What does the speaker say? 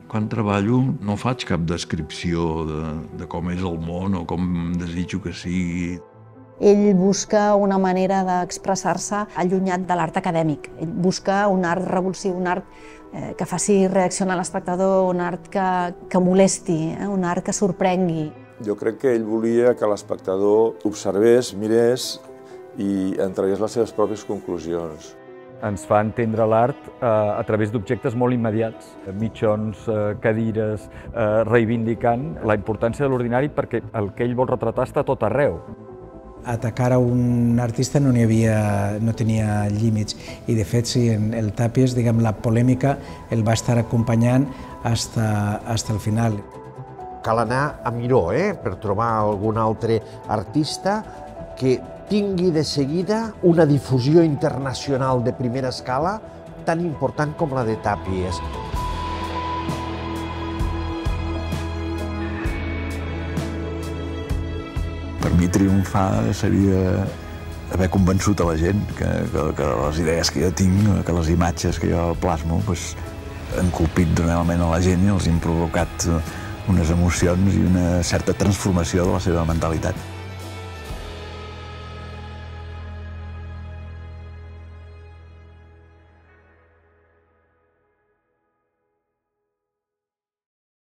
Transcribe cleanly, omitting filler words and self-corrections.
Quan treballo no faig cap descripció de com és el món o com desitjo que sigui. Ell busca una manera d'expressar-se allunyat de l'art acadèmic. Ell busca un art revulsiu, un art que faci reaccionar l'espectador, un art que molesti, un art que sorprengui. Jo crec que ell volia que l'espectador observés, mirés i en tragués les seves pròpies conclusions. Ens fa entendre l'art a través d'objectes molt immediats, mitjons, cadires, reivindicant la importància de l'ordinari perquè el que ell vol retratar està a tot arreu. Atacar a un artista no tenia límits i de fet sí, en el Tàpies, diguem, la polèmica el va estar acompanyant hasta el final. Cal anar a Miró per trobar algun altre artista que tingui de seguida una difusió internacional de primera escala tan important com la de Tàpies. Per mi triomfar seria haver convençut a la gent que les idees que jo tinc, que les imatges que jo plasmo, han colpit realment a la gent i els han provocat unes emocions i una certa transformació de la seva mentalitat.